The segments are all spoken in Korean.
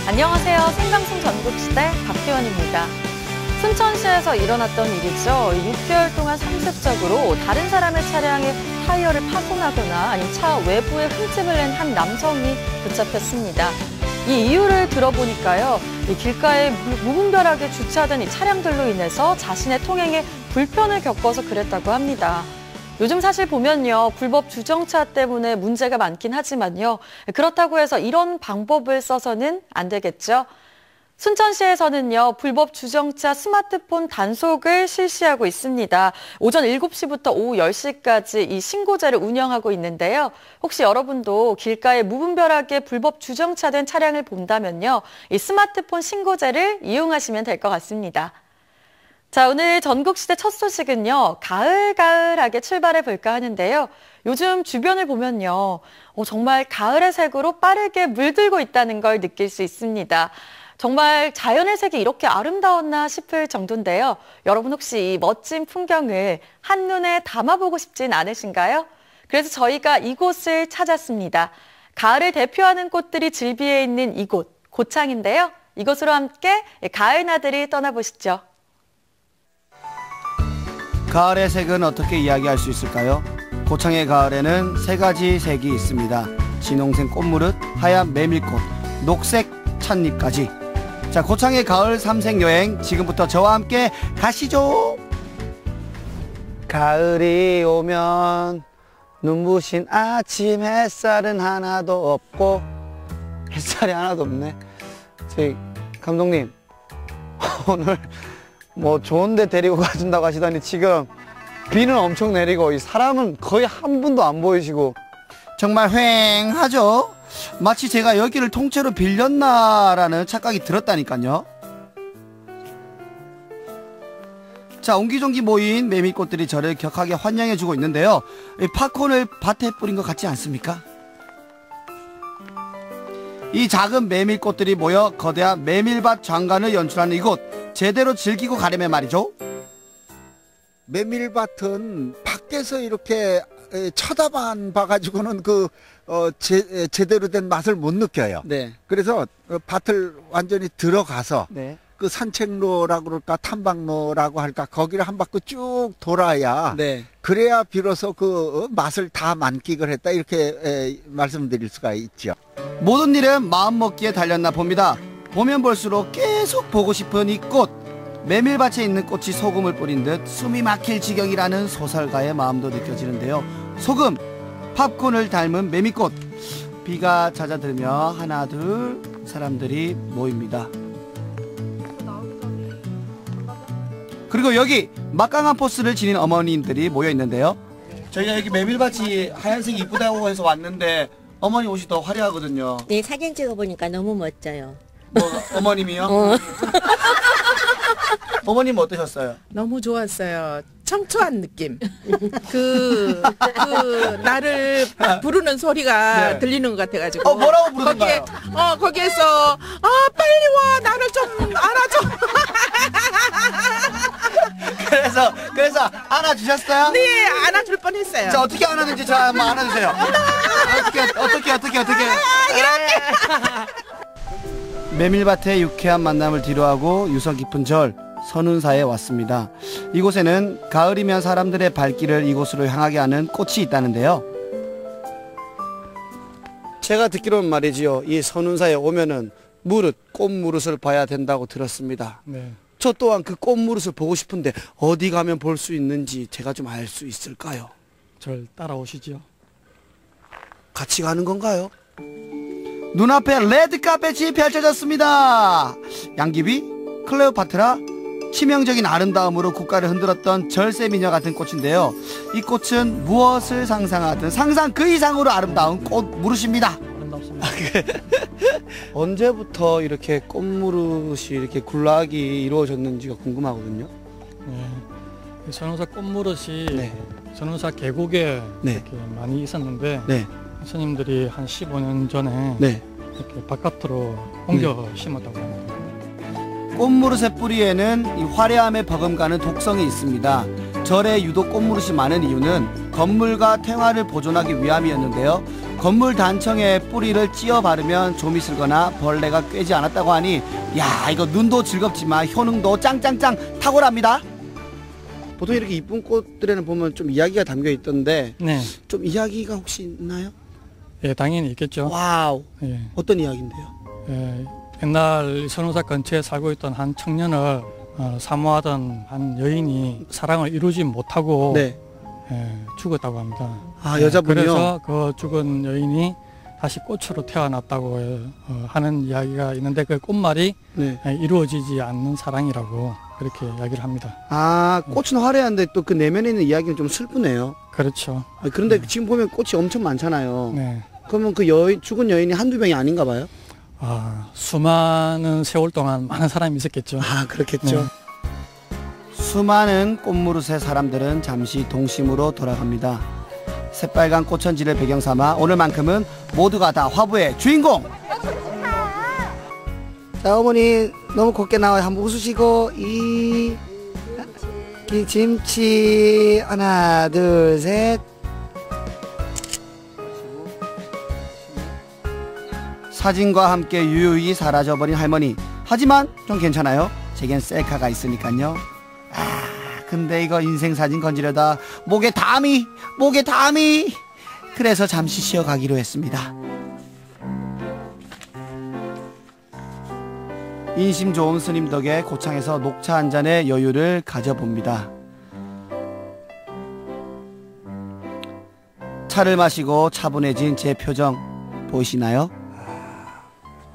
안녕하세요. 생방송 전국시대 박혜원입니다. 순천시에서 일어났던 일이죠. 6개월 동안 상습적으로 다른 사람의 차량에 타이어를 파손하거나 아니면 차 외부에 흠집을 낸 한 남성이 붙잡혔습니다. 이 이유를 들어보니까요. 이 길가에 무분별하게 주차된 이 차량들로 인해서 자신의 통행에 불편을 겪어서 그랬다고 합니다. 요즘 사실 보면요. 불법 주정차 때문에 문제가 많긴 하지만요. 그렇다고 해서 이런 방법을 써서는 안 되겠죠. 순천시에서는요. 불법 주정차 스마트폰 단속을 실시하고 있습니다. 오전 7시부터 오후 10시까지 이 신고제를 운영하고 있는데요. 혹시 여러분도 길가에 무분별하게 불법 주정차된 차량을 본다면요. 이 스마트폰 신고제를 이용하시면 될 것 같습니다. 자, 오늘 전국시대 첫 소식은요. 가을하게 출발해 볼까 하는데요. 요즘 주변을 보면요. 정말 가을의 색으로 빠르게 물들고 있다는 걸 느낄 수 있습니다. 정말 자연의 색이 이렇게 아름다웠나 싶을 정도인데요. 여러분 혹시 이 멋진 풍경을 한눈에 담아보고 싶진 않으신가요? 그래서 저희가 이곳을 찾았습니다. 가을을 대표하는 꽃들이 즐비해 있는 이곳, 고창인데요. 이곳으로 함께 가을 나들이 떠나보시죠. 가을의 색은 어떻게 이야기할 수 있을까요? 고창의 가을에는 세 가지 색이 있습니다. 진홍색 꽃무릇, 하얀 메밀꽃, 녹색 찻잎까지. 자, 고창의 가을 삼색 여행 지금부터 저와 함께 가시죠. 가을이 오면 눈부신 아침 햇살은 하나도 없고 햇살이 하나도 없네. 저희 감독님 오늘 뭐 좋은데 데리고 가준다고 하시더니 지금 비는 엄청 내리고 이 사람은 거의 한 분도 안 보이시고 정말 휑하죠? 마치 제가 여기를 통째로 빌렸나라는 착각이 들었다니까요. 자, 옹기종기 모인 메밀꽃들이 저를 격하게 환영해주고 있는데요. 이 팝콘을 밭에 뿌린 것 같지 않습니까? 이 작은 메밀꽃들이 모여 거대한 메밀밭 장관을 연출하는 이곳, 제대로 즐기고 가려면 말이죠. 메밀밭은 밖에서 이렇게 쳐다만 봐가지고는 제대로 된 맛을 못 느껴요. 네. 그래서 밭을 완전히 들어가서 네. 그 산책로라고 그럴까 탐방로라고 할까 거기를 한 바퀴 쭉 돌아야 네. 그래야 비로소 그 맛을 다 만끽을 했다 이렇게 말씀드릴 수가 있죠. 모든 일은 마음먹기에 달렸나 봅니다. 보면 볼수록 계속 보고 싶은 이 꽃. 메밀밭에 있는 꽃이 소금을 뿌린 듯 숨이 막힐 지경이라는 소설가의 마음도 느껴지는데요. 소금, 팝콘을 닮은 메밀꽃. 비가 잦아들며 하나 둘 사람들이 모입니다. 그리고 여기 막강한 포스를 지닌 어머님들이 모여 있는데요. 저희가 여기 메밀밭이 하얀색이 이쁘다고 해서 왔는데 어머니 옷이 더 화려하거든요. 네, 사진 찍어보니까 너무 멋져요. 뭐, 어머님이요? 어머님 어떠셨어요? 너무 좋았어요. 청초한 느낌. 나를 부르는 소리가 네. 들리는 것 같아가지고. 뭐라고 부르던가요? 거기에서, 빨리 와! 나를 좀 안아줘! 그래서 안아주셨어요? 네, 안아줄 뻔 했어요. 자, 어떻게 안아는지 저 한번 안아주세요. 어떻게. 메밀밭의 유쾌한 만남을 뒤로하고 유서 깊은 절, 선운사에 왔습니다. 이곳에는 가을이면 사람들의 발길을 이곳으로 향하게 하는 꽃이 있다는데요. 제가 듣기로는 말이지요. 이 선운사에 오면은 꽃무릇을 봐야 된다고 들었습니다. 네. 저 또한 그 꽃무릇을 보고 싶은데 어디 가면 볼 수 있는지 제가 좀 알 수 있을까요? 절 따라오시죠. 같이 가는 건가요? 눈앞에 레드카펫이 펼쳐졌습니다. 양귀비, 클레오파트라, 치명적인 아름다움으로 국가를 흔들었던 절세미녀 같은 꽃인데요. 이 꽃은 무엇을 상상하든 상상 그 이상으로 아름다운 꽃무릇입니다. 아름답습니다. 언제부터 이렇게 꽃무릇이 이렇게 군락이 이루어졌는지가 궁금하거든요. 네. 선운사 꽃무릇이 네. 선운사 계곡에 네. 이렇게 많이 있었는데 네. 스님들이 한 15년 전에 네. 이렇게 바깥으로 옮겨 심었다고 합니다. 꽃무릇의 뿌리에는 이 화려함에 버금가는 독성이 있습니다. 절에 유독 꽃무릇이 많은 이유는 건물과 태화를 보존하기 위함이었는데요. 건물 단청에 뿌리를 찧어 바르면 좀이 슬거나 벌레가 꿰지 않았다고 하니 야 이거 눈도 즐겁지만 효능도 짱짱짱 탁월합니다. 보통 이렇게 이쁜 꽃들에는 보면 좀 이야기가 담겨 있던데 네. 좀 이야기가 혹시 있나요? 예, 당연히 있겠죠. 와우. 예. 어떤 이야기인데요? 예, 옛날 선운사 근처에 살고 있던 한 청년을 사모하던 한 여인이 사랑을 이루지 못하고 네. 죽었다고 합니다. 아 여자분이요? 그래서 그 죽은 여인이 다시 꽃으로 태어났다고 하는 이야기가 있는데 그 꽃말이 네. 이루어지지 않는 사랑이라고 그렇게 이야기를 합니다. 아 꽃은 화려한데 또 그 내면에 있는 이야기는 좀 슬프네요. 그렇죠. 아, 그런데 지금 보면 꽃이 엄청 많잖아요. 네. 그러면 그 죽은 여인이 한두 명이 아닌가 봐요? 수많은 세월 동안 많은 사람이 있었겠죠. 아 그렇겠죠. 네. 수많은 꽃무릇의 사람들은 잠시 동심으로 돌아갑니다. 새빨간 꽃천지를 배경 삼아 오늘만큼은 모두가 다 화보의 주인공! 자 어머니 너무 곱게 나와요. 한번 웃으시고 이 김치 하나 둘 셋. 사진과 함께 유유히 사라져버린 할머니. 하지만 좀 괜찮아요. 제겐 셀카가 있으니까요. 근데 이거 인생 사진 건지려다 목에 담이 그래서 잠시 쉬어가기로 했습니다. 인심 좋은 스님 덕에 고창에서 녹차 한 잔의 여유를 가져봅니다. 차를 마시고 차분해진 제 표정 보이시나요?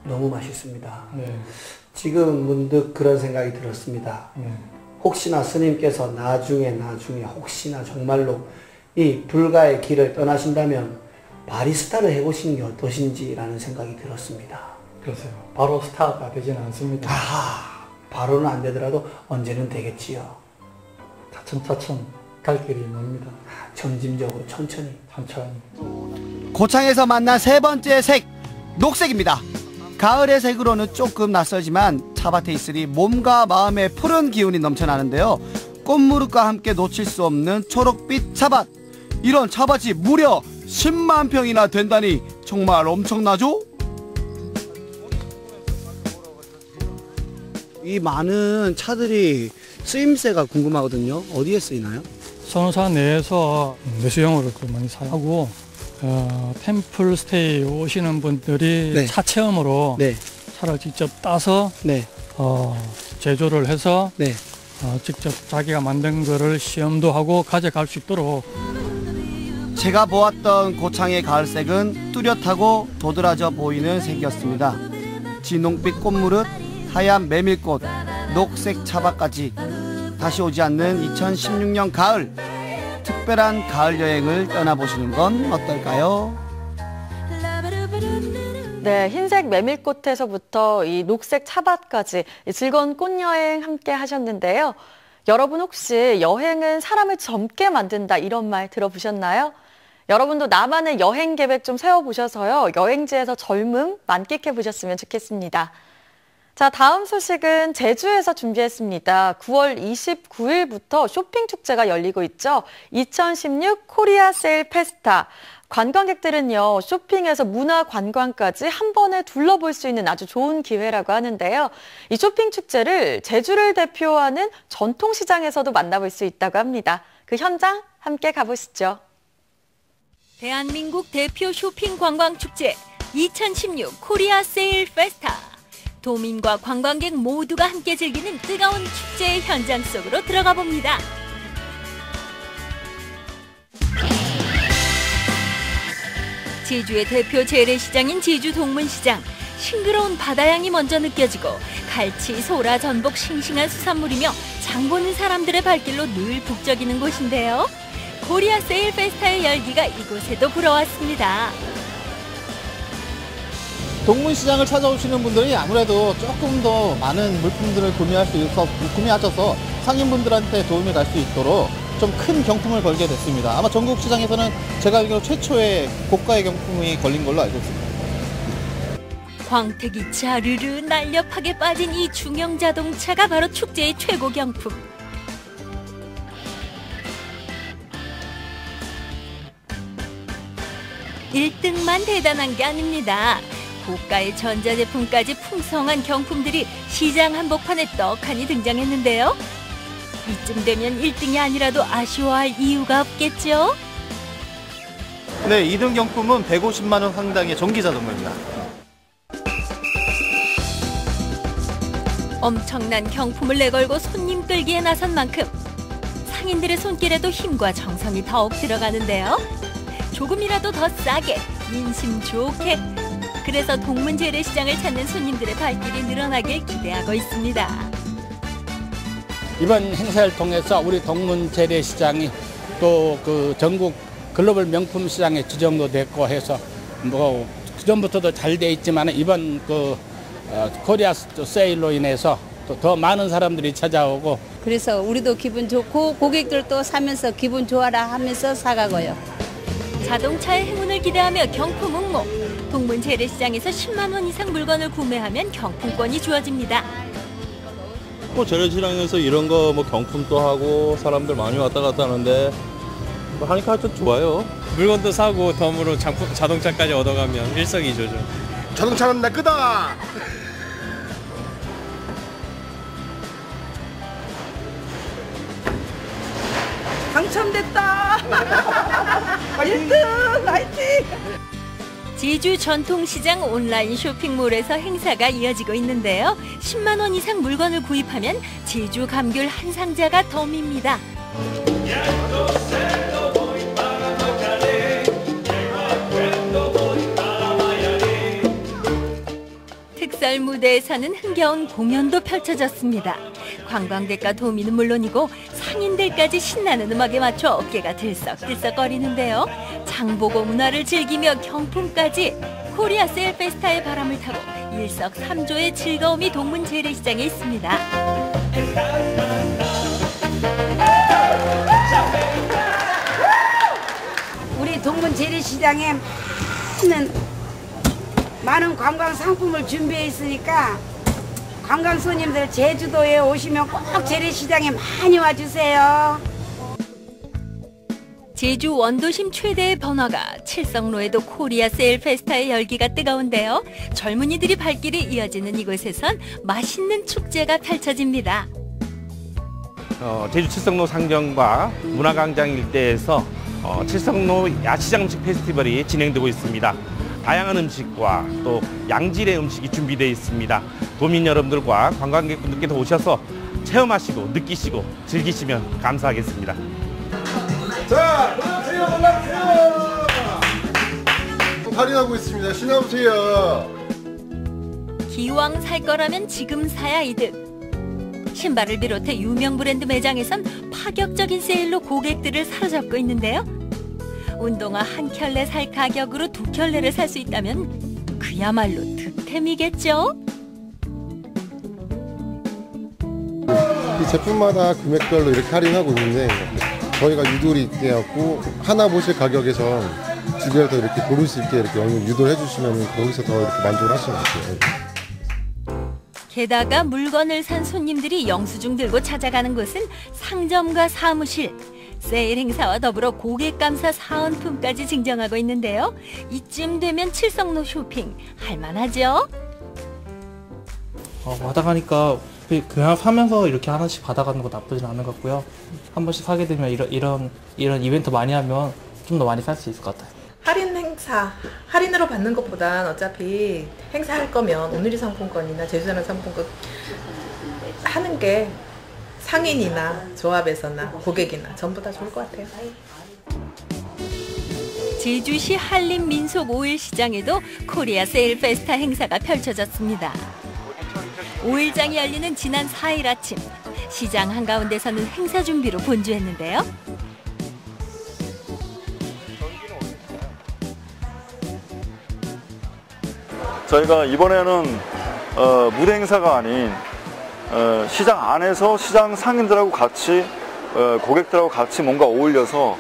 너무 맛있습니다. 네. 지금 문득 그런 생각이 들었습니다. 네. 혹시나 스님께서 나중에 혹시나 정말로 이 불가의 길을 떠나신다면 바리스타를 해보시는 게 어떠신지라는 생각이 들었습니다. 그러세요. 바로 스타가 되지는 않습니다. 바로는 안 되더라도 언제는 되겠지요. 차츰차츰 갈 길이 멉니다. 점진적으로 천천히. 고창에서 만난 세 번째 색, 녹색입니다. 가을의 색으로는 조금 낯설지만 차밭에 있으니 몸과 마음에 푸른 기운이 넘쳐나는데요. 꽃무릇과 함께 놓칠 수 없는 초록빛 차밭. 이런 차밭이 무려 10만 평이나 된다니 정말 엄청나죠? 이 많은 차들이 쓰임새가 궁금하거든요. 어디에 쓰이나요? 선운사 내에서 내수용으로 많이 사용하고 템플 스테이 오시는 분들이 네. 차 체험으로 네. 차를 직접 따서 네. 제조를 해서 네. 직접 자기가 만든 거를 시험도 하고 가져갈 수 있도록. 제가 보았던 고창의 가을색은 뚜렷하고 도드라져 보이는 색이었습니다. 진홍빛 꽃무릇, 하얀 메밀꽃, 녹색 차밭까지 다시 오지 않는 2016년 가을. 특별한 가을 여행을 떠나보시는 건 어떨까요? 네, 흰색 메밀꽃에서부터 이 녹색 차밭까지 즐거운 꽃여행 함께 하셨는데요. 여러분 혹시 여행은 사람을 젊게 만든다 이런 말 들어보셨나요? 여러분도 나만의 여행 계획 좀 세워보셔서요. 여행지에서 젊음 만끽해 보셨으면 좋겠습니다. 자, 다음 소식은 제주에서 준비했습니다. 9월 29일부터 쇼핑 축제가 열리고 있죠. 2016 코리아 세일 페스타. 관광객들은요, 쇼핑에서 문화 관광까지 한 번에 둘러볼 수 있는 아주 좋은 기회라고 하는데요. 이 쇼핑 축제를 제주를 대표하는 전통시장에서도 만나볼 수 있다고 합니다. 그 현장 함께 가보시죠. 대한민국 대표 쇼핑 관광 축제 2016 코리아 세일 페스타. 도민과 관광객 모두가 함께 즐기는 뜨거운 축제의 현장 속으로 들어가 봅니다. 제주의 대표 재래시장인 제주 동문시장. 싱그러운 바다향이 먼저 느껴지고 갈치, 소라, 전복 싱싱한 수산물이며 장 보는 사람들의 발길로 늘 북적이는 곳인데요. 코리아 세일 페스타의 열기가 이곳에도 불어왔습니다. 동문시장을 찾아오시는 분들이 아무래도 조금 더 많은 물품들을 구매하셔서 상인분들한테 도움이 갈 수 있도록 좀 큰 경품을 걸게 됐습니다. 아마 전국 시장에서는 제가 알기로 최초의 고가의 경품이 걸린 걸로 알고 있습니다. 광택이 자르르 날렵하게 빠진 이 중형 자동차가 바로 축제의 최고 경품. 1등만 대단한 게 아닙니다. 고가의 전자제품까지 풍성한 경품들이 시장 한복판에 떡하니 등장했는데요. 이쯤 되면 1등이 아니라도 아쉬워할 이유가 없겠죠? 네, 2등 경품은 150만 원 상당의 전기자동차입니다. 엄청난 경품을 내걸고 손님 끌기에 나선 만큼 상인들의 손길에도 힘과 정성이 더욱 들어가는데요. 조금이라도 더 싸게, 인심 좋게. 그래서 동문 재래시장을 찾는 손님들의 발길이 늘어나길 기대하고 있습니다. 이번 행사를 통해서 우리 동문 재래시장이 또 그 전국 글로벌 명품 시장에 지정도 됐고 해서 뭐 그전부터도 잘 돼 있지만 이번 그 코리아 세일로 인해서 또 더 많은 사람들이 찾아오고 그래서 우리도 기분 좋고 고객들도 사면서 기분 좋아라 하면서 사가고요. 자동차의 행운을 기대하며 경품 응모. 동문 재래시장에서 10만 원 이상 물건을 구매하면 경품권이 주어집니다. 뭐 재래시장에서 이런 거 뭐 경품도 하고 사람들 많이 왔다 갔다 하는데 뭐 하니까 아주 좋아요. 물건도 사고 덤으로 자동차까지 얻어가면 일석이조죠. 자동차는 내 거다. 당첨됐다. 1등 화이팅. 제주 전통시장 온라인 쇼핑몰에서 행사가 이어지고 있는데요. 10만 원 이상 물건을 구입하면 제주 감귤 한 상자가 덤입니다. 특설 무대에서는 흥겨운 공연도 펼쳐졌습니다. 관광객과 도민은 물론이고 상인들까지 신나는 음악에 맞춰 어깨가 들썩들썩거리는데요. 장보고 문화를 즐기며 경품까지 코리아 세일 페스타의 바람을 타고 일석삼조의 즐거움이 동문 재래시장에 있습니다. 우리 동문 재래시장에 많은 관광 상품을 준비해 있으니까 관광 손님들 제주도에 오시면 꼭 재래시장에 많이 와주세요. 제주 원도심 최대의 번화가 칠성로에도 코리아 세일 페스타의 열기가 뜨거운데요. 젊은이들이 발길이 이어지는 이곳에선 맛있는 축제가 펼쳐집니다. 제주 칠성로 상경과 문화광장 일대에서 칠성로 야시장 음식 페스티벌이 진행되고 있습니다. 다양한 음식과 또 양질의 음식이 준비되어 있습니다. 도민 여러분들과 관광객분들께서 오셔서 체험하시고 느끼시고 즐기시면 감사하겠습니다. 자, 올라오세요. 할인하고 있습니다. 신어보세요. 기왕 살 거라면 지금 사야 이득. 신발을 비롯해 유명 브랜드 매장에선 파격적인 세일로 고객들을 사로잡고 있는데요. 운동화 한 켤레 살 가격으로 두 켤레를 살 수 있다면 그야말로 득템이겠죠? 이 제품마다 금액별로 이렇게 할인하고 있는데 저희가 유도리 있게갖고 하나 보실 가격에서 주변에서 이렇게 고를 수 있게 이렇게 유도를 해주시면 거기서 더 이렇게 만족을 하시는 것 같아요. 게다가 물건을 산 손님들이 영수증 들고 찾아가는 곳은 상점과 사무실. 세일 행사와 더불어 고객 감사 사은품까지 증정하고 있는데요. 이쯤 되면 칠성로 쇼핑 할만하죠? 받아가니까 그냥 사면서 이렇게 하나씩 받아가는 거 나쁘진 않은 것 같고요. 한 번씩 사게 되면 이런 이벤트 많이 하면 좀 더 많이 살 수 있을 것 같아요. 할인 행사, 할인으로 받는 것보단 어차피 행사할 거면 오늘이 상품권이나 제주자랑 상품권 하는 게 상인이나 조합에서나 고객이나 전부 다 좋을 것 같아요. 제주시 한림민속 5일 시장에도 코리아 세일 페스타 행사가 펼쳐졌습니다. 5일장이 열리는 지난 4일 아침, 시장 한가운데서는 행사 준비로 분주했는데요. 저희가 이번에는 무대 행사가 아닌 시장 안에서 시장 상인들하고 같이 고객들하고 같이 뭔가 어울려서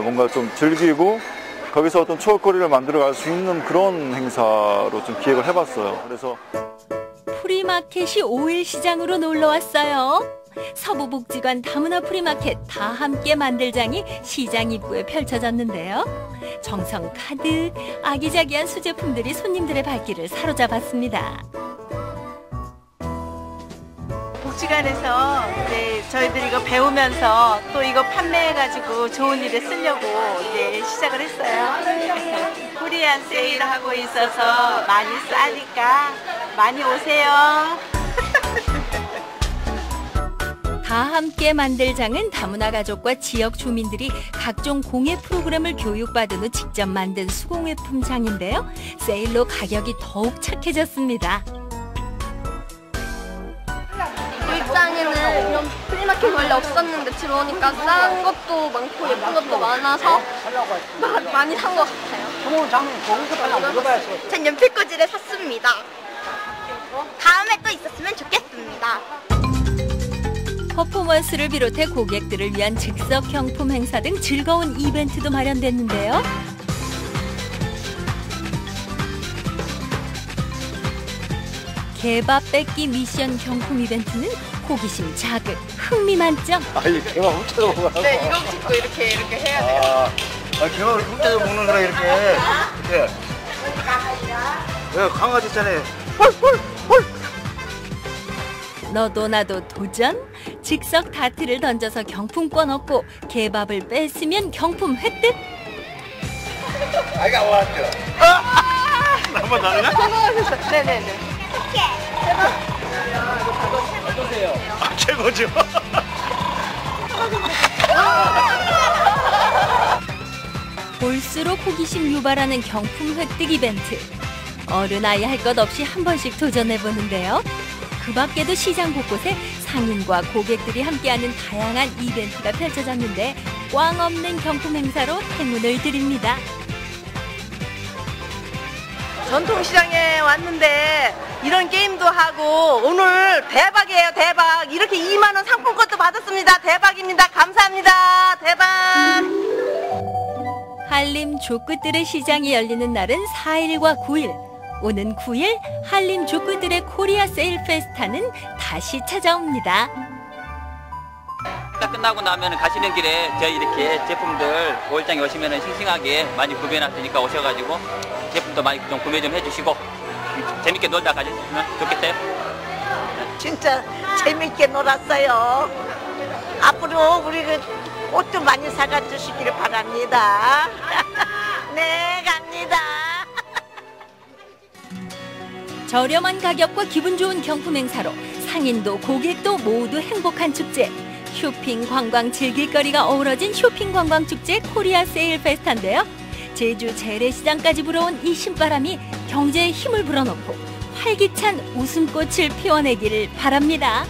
뭔가 좀 즐기고 거기서 어떤 추억거리를 만들어 갈 수 있는 그런 행사로 좀 기획을 해봤어요. 그래서 프리마켓이 5일 시장으로 놀러 왔어요. 서부복지관 다문화 프리마켓 다 함께 만들장이 시장 입구에 펼쳐졌는데요. 정성 가득 아기자기한 수제품들이 손님들의 발길을 사로잡았습니다. 복지관에서 이제 저희들이 이거 배우면서 또 이거 판매해가지고 좋은 일에 쓰려고 이제 시작을 했어요. 코리안 세일을 하고 있어서 많이 싸니까 많이 오세요. 다 함께 만들장은 다문화 가족과 지역 주민들이 각종 공예 프로그램을 교육받은 후 직접 만든 수공예품 장인데요. 세일로 가격이 더욱 착해졌습니다. 일장에는 이런 프리마켓 원래 없었는데 들어오니까 싼 것도 많고 예쁜 것도 많아서 많이 산 것 같아요. 전 연필꽂이를 샀습니다. 다음에 또 있었으면 좋겠습니다. 퍼포먼스를 비롯해 고객들을 위한 즉석 경품 행사 등 즐거운 이벤트도 마련됐는데요. 개밥 뺏기 미션 경품 이벤트는 호기심 자극, 흥미 만점. 이 개밥 훔쳐서 먹으라고. 네, 이거 찍고 이렇게 해야 돼요. 개밥을 훔쳐서 먹는 거라 이렇게. 왜 강아지 있잖아요. 너도 나도 도전? 즉석 다트를 던져서 경품권 얻고 개밥을 뺐으면 경품 획득? 아이가 왔죠. 한번 더 하나? 성공하셨어요. 네네네. 어떠세요? 최고죠. 볼수록 호기심 유발하는 경품 획득 이벤트. 어른 아이 할 것 없이 한 번씩 도전해보는데요. 그 밖에도 시장 곳곳에 상인과 고객들이 함께하는 다양한 이벤트가 펼쳐졌는데 꽝 없는 경품 행사로 행운을 드립니다. 전통시장에 왔는데 이런 게임도 하고 오늘 대박이에요, 대박. 이렇게 2만 원 상품권도 받았습니다. 대박입니다. 감사합니다. 대박. 한림 족구들의 시장이 열리는 날은 4일과 9일. 오는 9일 한림 족구들의 코리아 세일 페스타는 다시 찾아옵니다. 끝나고 나면 가시는 길에 저희 이렇게 제품들 5일장에 오시면 싱싱하게 많이 구비해놨으니까 오셔가지고 제품도 많이 좀 구매 좀 해주시고 재밌게 놀다 가셨으면 좋겠어요. 진짜 재밌게 놀았어요. 앞으로 우리 옷 좀 많이 사가 주시기를 바랍니다. 네, 갑니다. 저렴한 가격과 기분 좋은 경품 행사로 상인도 고객도 모두 행복한 축제. 쇼핑, 관광, 즐길거리가 어우러진 쇼핑 관광 축제 코리아 세일 페스타인데요. 제주 재래시장까지 불어온 이 신바람이 경제에 힘을 불어넣고 활기찬 웃음꽃을 피워내기를 바랍니다.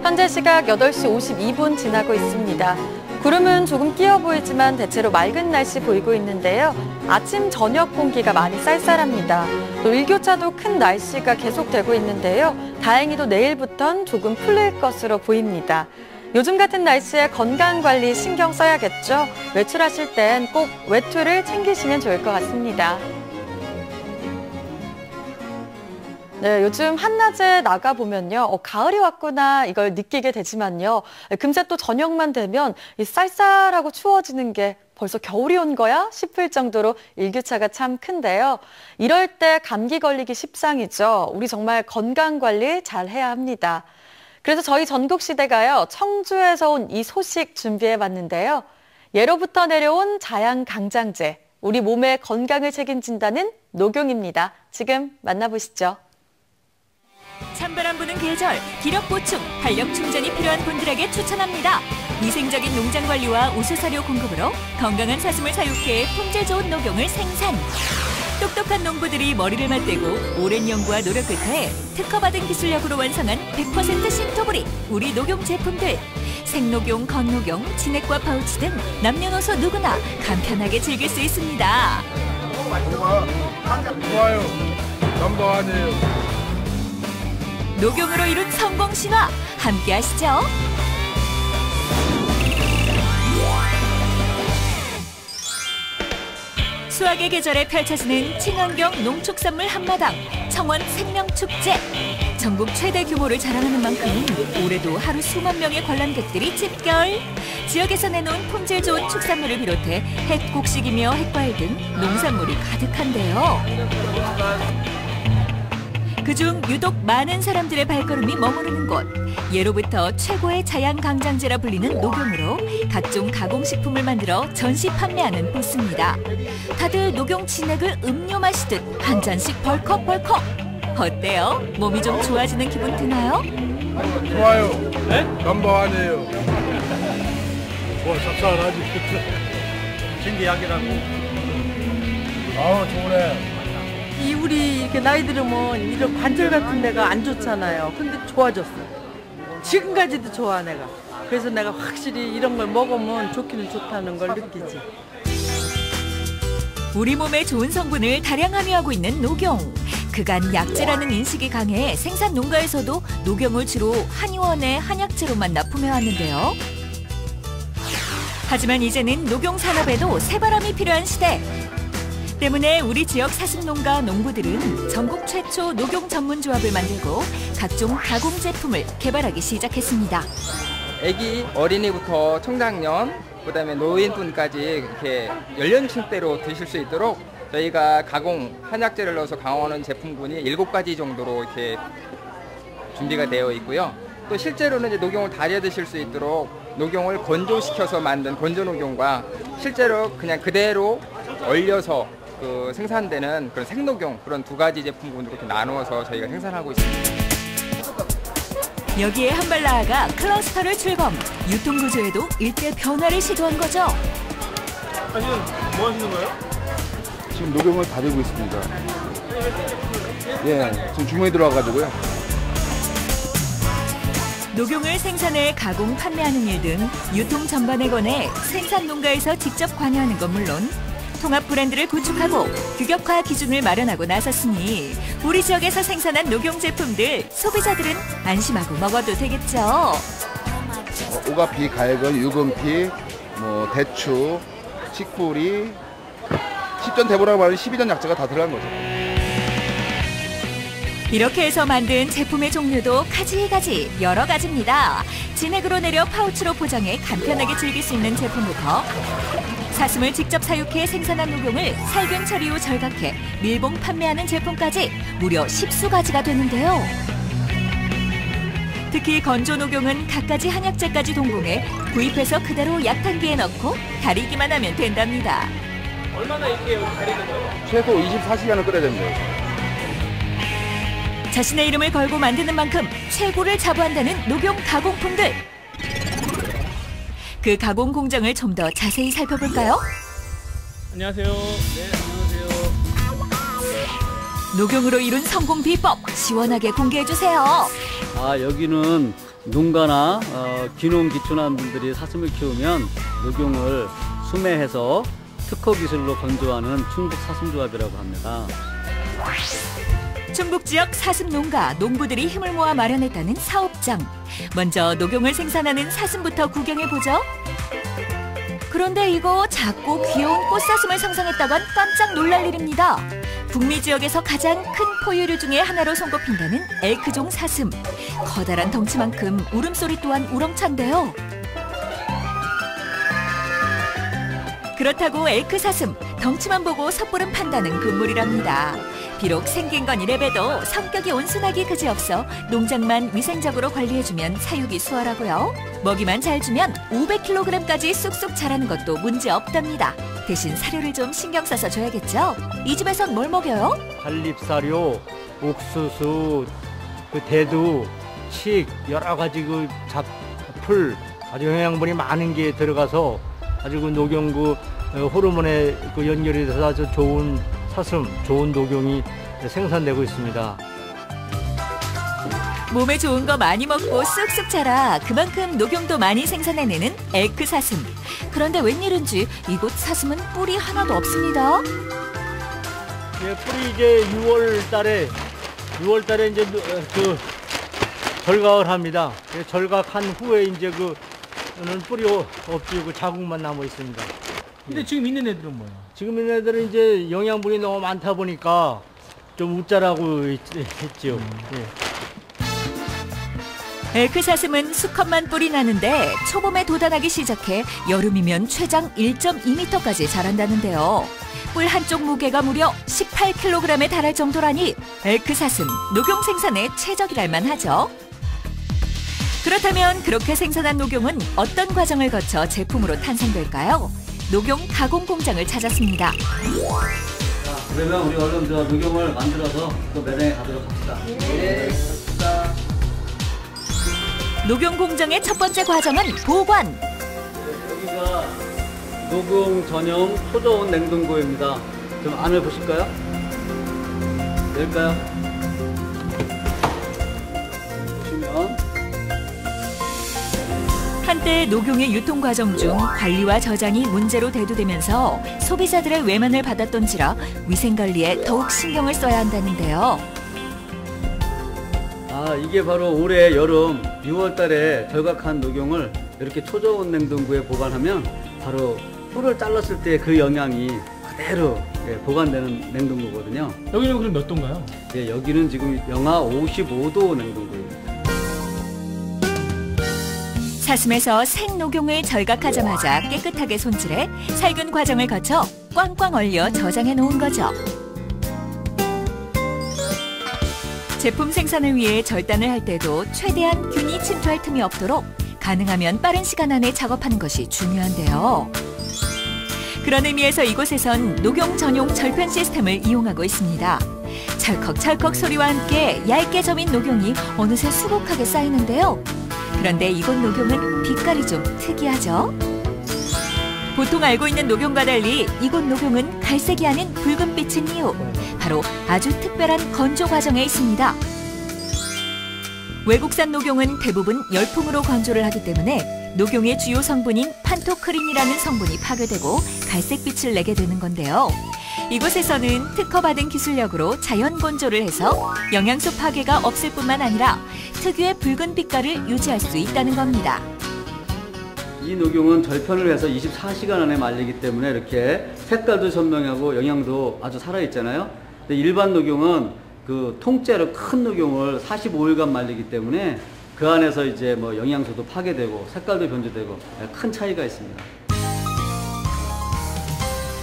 현재 시각 8시 52분 지나고 있습니다. 구름은 조금 끼어 보이지만 대체로 맑은 날씨 보이고 있는데요. 아침, 저녁 공기가 많이 쌀쌀합니다. 또 일교차도 큰 날씨가 계속되고 있는데요. 다행히도 내일부턴 조금 풀릴 것으로 보입니다. 요즘 같은 날씨에 건강관리 신경 써야겠죠. 외출하실 땐 꼭 외투를 챙기시면 좋을 것 같습니다. 네, 요즘 한낮에 나가보면요. 가을이 왔구나 이걸 느끼게 되지만요. 금세 또 저녁만 되면 이 쌀쌀하고 추워지는 게 벌써 겨울이 온 거야 싶을 정도로 일교차가 참 큰데요. 이럴 때 감기 걸리기 십상이죠. 우리 정말 건강관리 잘 해야 합니다. 그래서 저희 전국시대가요. 청주에서 온 이 소식 준비해봤는데요. 예로부터 내려온 자양강장제, 우리 몸의 건강을 책임진다는 녹용입니다. 지금 만나보시죠. 찬바람 부는 계절, 기력 보충, 활력 충전이 필요한 분들에게 추천합니다. 위생적인 농장 관리와 우수사료 공급으로 건강한 사슴을 사육해 품질 좋은 녹용을 생산. 똑똑한 농부들이 머리를 맞대고 오랜 연구와 노력 끝에 특허받은 기술력으로 완성한 100% 신토부리 우리 녹용 제품들. 생녹용, 건녹용, 진액과 파우치 등 남녀노소 누구나 간편하게 즐길 수 있습니다. 좋아요. 넘버원이에요. 녹용으로 이룬 성공 신화 함께 하시죠. 수확의 계절에 펼쳐지는 친환경 농축산물 한마당 청원 생명축제. 전국 최대 규모를 자랑하는 만큼 올해도 하루 수만 명의 관람객들이 집결. 지역에서 내놓은 품질 좋은 축산물을 비롯해 햇곡식이며 햇과일 등 농산물이 가득한데요. 그중 유독 많은 사람들의 발걸음이 머무르는 곳. 예로부터 최고의 자양강장제라 불리는 녹용으로 각종 가공식품을 만들어 전시 판매하는 부스입니다. 다들 녹용 진액을 음료 마시듯 한 잔씩 벌컥벌컥. 어때요? 몸이 좀 좋아지는 기분 드나요? 좋아요. 네? 넘버원이에요. 뭐 쌉쌀하지. 신기하기라고. 좋네. 우리 이렇게 나이 들으면 이런 관절 같은 데가 안 좋잖아요. 근데 좋아졌어. 지금까지도 좋아 내가. 그래서 내가 확실히 이런 걸 먹으면 좋기는 좋다는 걸 느끼지. 우리 몸에 좋은 성분을 다량 함유하고 있는 녹용. 그간 약재라는 인식이 강해 생산 농가에서도 녹용을 주로 한의원의 한약재로만 납품해왔는데요. 하지만 이제는 녹용 산업에도 새바람이 필요한 시대. 때문에 우리 지역 사슴농가 농부들은 전국 최초 녹용 전문 조합을 만들고 각종 가공 제품을 개발하기 시작했습니다. 아기 어린이부터 청장년, 그다음에 노인분까지 이렇게 연령층대로 드실 수 있도록 저희가 가공 한약재를 넣어서 강화하는 제품군이 7가지 정도로 이렇게 준비가 되어 있고요. 또 실제로는 이제 녹용을 달여 드실 수 있도록 녹용을 건조시켜서 만든 건조 녹용과 실제로 그냥 그대로 얼려서 생산되는 그런 생녹용, 그런 2가지 제품군으로 이렇게 나누어서 저희가 생산하고 있습니다. 여기에 한 발 나아가 클러스터를 출범. 유통구조에도 일대 변화를 시도한 거죠. 사실은 뭐 하시는 거예요? 지금 녹용을 다리고 있습니다. 예, 지금 주문이 들어와가지고요. 녹용을 생산해 가공, 판매하는 일 등 유통 전반에 관해 생산 농가에서 직접 관여하는 건 물론 통합 브랜드를 구축하고 규격화 기준을 마련하고 나섰으니 우리 지역에서 생산한 녹용 제품들 소비자들은 안심하고 먹어도 되겠죠. 오가피, 갈건, 유금피, 대추, 치쿠리, 10전 대보라고 하는 12전 약재가 다 들어간 거죠. 이렇게 해서 만든 제품의 종류도 가지가지 여러 가지입니다. 진액으로 내려 파우치로 포장해 간편하게 즐길 수 있는 제품부터 사슴을 직접 사육해 생산한 녹용을 살균 처리 후 절각해 밀봉 판매하는 제품까지 무려 10수가지가 되는데요. 특히 건조 녹용은 갖가지 한약재까지 동봉해 구입해서 그대로 약탕기에 넣고 다리기만 하면 된답니다. 얼마나 이렇게 다리는 거예요? 최소 24시간을 끓여야 됩니다. 자신의 이름을 걸고 만드는 만큼 최고를 자부한다는 녹용 가공품들. 그 가공 공정을 좀 더 자세히 살펴볼까요? 안녕하세요. 네, 안녕하세요. 녹용으로 이룬 성공 비법 시원하게 공개해주세요. 여기는 농가나 귀농 귀촌한 분들이 사슴을 키우면 녹용을 수매해서 특허 기술로 건조하는 충북 사슴조합이라고 합니다. 충북 지역 사슴 농가 농부들이 힘을 모아 마련했다는 사업장. 먼저 녹용을 생산하는 사슴부터 구경해보죠. 그런데 이거 작고 귀여운 꽃사슴을 상상했다간 깜짝 놀랄 일입니다. 북미 지역에서 가장 큰 포유류 중에 하나로 손꼽힌다는 엘크종 사슴. 커다란 덩치만큼 울음소리 또한 우렁찬데요. 그렇다고 엘크 사슴, 덩치만 보고 섣부른 판단은 금물이랍니다. 비록 생긴 건 이래봬도 성격이 온순하기 그지없어 농장만 위생적으로 관리해주면 사육이 수월하고요. 먹이만 잘 주면 500kg까지 쑥쑥 자라는 것도 문제없답니다. 대신 사료를 좀 신경 써서 줘야겠죠? 이 집에선 뭘 먹여요? 한립사료, 옥수수, 대두, 칡, 여러 가지 풀, 아주 영양분이 많은 게 들어가서 아주 녹용 호르몬에 연결이 돼서 아주 좋은 사슴, 좋은 녹용이 생산되고 있습니다. 몸에 좋은 거 많이 먹고 쑥쑥 자라 그만큼 녹용도 많이 생산해내는 엘크 사슴. 그런데 웬일인지 이곳 사슴은 뿔이 하나도 없습니다. 예, 뿔이 이제 6월 달에 이제 절각을 합니다. 절각한 후에 이제 그는 뿌리 없지고 자국만 남아 있습니다. 근데 지금 있는 애들은 뭐예요? 지금 있는 애들은 이제 영양분이 너무 많다 보니까 좀 웃자라고 했죠. 엘크사슴은 수컷만 뿔이 나는데 초봄에 돋아나기 시작해 여름이면 최장 1.2m까지 자란다는데요. 뿔 한쪽 무게가 무려 18kg에 달할 정도라니 엘크사슴 녹용 생산에 최적이랄 만하죠. 그렇다면 그렇게 생산한 녹용은 어떤 과정을 거쳐 제품으로 탄생될까요? 녹용 가공 공장을 찾았습니다. 그러면 우리 얼른 저 녹용을 만들어서 또 매장에 가도록 합시다. 네. 녹용 공장의 첫 번째 과정은 보관. 여기가 녹용 전용 초저온 냉동고입니다. 좀 안을 보실까요? 열까요? 보시면 한때 녹용의 유통 과정 중 관리와 저장이 문제로 대두되면서 소비자들의 외면을 받았던지라 위생 관리에 더욱 신경을 써야 한다는데요. 이게 바로 올해 여름 6월 달에 절각한 녹용을 이렇게 초저온 냉동고에 보관하면 바로 뿔을 잘랐을 때 그 영양이 그대로 보관되는 냉동고거든요. 여기는 그럼 몇 도인가요? 예, 여기는 지금 영하 55도 냉동고입니다. 사슴에서 생녹용을 절각하자마자 깨끗하게 손질해 살균 과정을 거쳐 꽝꽝 얼려 저장해 놓은 거죠. 제품 생산을 위해 절단을 할 때도 최대한 균이 침투할 틈이 없도록 가능하면 빠른 시간 안에 작업하는 것이 중요한데요. 그런 의미에서 이곳에선 녹용 전용 절편 시스템을 이용하고 있습니다. 찰컥찰컥 소리와 함께 얇게 점인 녹용이 어느새 수북하게 쌓이는데요. 그런데 이곳 녹용은 빛깔이 좀 특이하죠. 보통 알고 있는 녹용과 달리 이곳 녹용은 갈색이 아닌 붉은빛인 이유, 바로 아주 특별한 건조 과정에 있습니다. 외국산 녹용은 대부분 열풍으로 건조를 하기 때문에 녹용의 주요 성분인 판토크린이라는 성분이 파괴되고 갈색빛을 내게 되는 건데요. 이곳에서는 특허받은 기술력으로 자연 건조를 해서 영양소 파괴가 없을 뿐만 아니라 특유의 붉은 빛깔을 유지할 수 있다는 겁니다. 이 녹용은 절편을 해서 24시간 안에 말리기 때문에 이렇게 색깔도 선명하고 영양도 아주 살아있잖아요. 근데 일반 녹용은 그 통째로 큰 녹용을 45일간 말리기 때문에 그 안에서 이제 뭐 영양소도 파괴되고 색깔도 변조되고 큰 차이가 있습니다.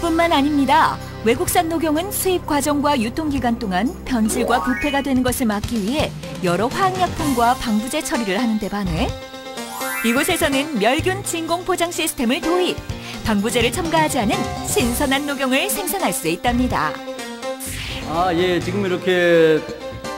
뿐만 아닙니다. 외국산 녹용은 수입 과정과 유통기간 동안 변질과 부패가 되는 것을 막기 위해 여러 화학약품과 방부제 처리를 하는데 반해 이곳에서는 멸균 진공 포장 시스템을 도입, 방부제를 첨가하지 않은 신선한 녹용을 생산할 수 있답니다. 예, 지금 이렇게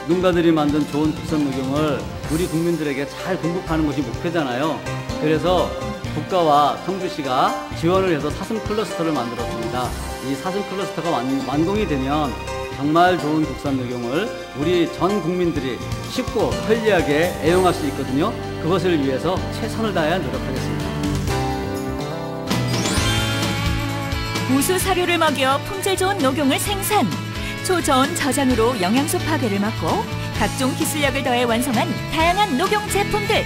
농가들이 만든 좋은 국산 녹용을 우리 국민들에게 잘 공급하는 것이 목표잖아요. 그래서 국가와 성주시가 지원을 해서 사슴 클러스터를 만들었습니다. 이 사슴 클러스터가 완공이 되면 정말 좋은 국산 녹용을 우리 전 국민들이 쉽고 편리하게 애용할 수 있거든요. 그것을 위해서 최선을 다해 노력하겠습니다. 우수 사료를 먹여 품질 좋은 녹용을 생산, 초저온 저장으로 영양소 파괴를 막고 각종 기술력을 더해 완성한 다양한 녹용 제품들.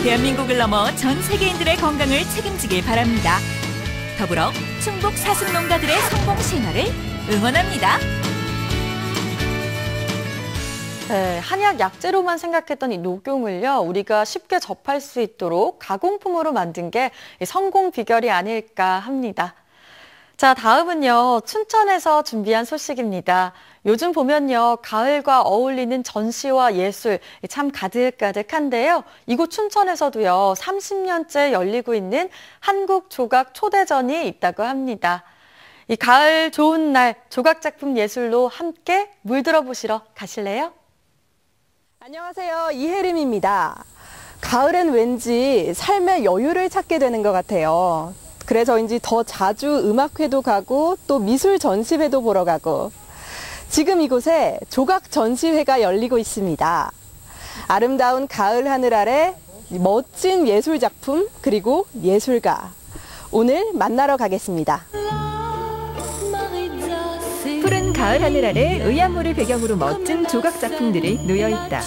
대한민국을 넘어 전 세계인들의 건강을 책임지길 바랍니다. 더불어 충북 사슴 농가들의 성공 신화를 응원합니다. 네, 한약 약재로만 생각했던 이 녹용을요, 우리가 쉽게 접할 수 있도록 가공품으로 만든 게 성공 비결이 아닐까 합니다. 자, 다음은요, 춘천에서 준비한 소식입니다. 요즘 보면요, 가을과 어울리는 전시와 예술 참 가득가득한데요. 이곳 춘천에서도요, 30년째 열리고 있는 한국 조각 초대전이 있다고 합니다. 이 가을 좋은 날 조각 작품 예술로 함께 물들어 보시러 가실래요? 안녕하세요. 이혜림입니다. 가을엔 왠지 삶의 여유를 찾게 되는 것 같아요. 그래서인지 더 자주 음악회도 가고 또 미술 전시회도 보러 가고 지금 이곳에 조각 전시회가 열리고 있습니다. 아름다운 가을 하늘 아래 멋진 예술 작품 그리고 예술가 오늘 만나러 가겠습니다. 푸른 가을 하늘 아래 의암호를 배경으로 멋진 조각 작품들이 놓여 있다.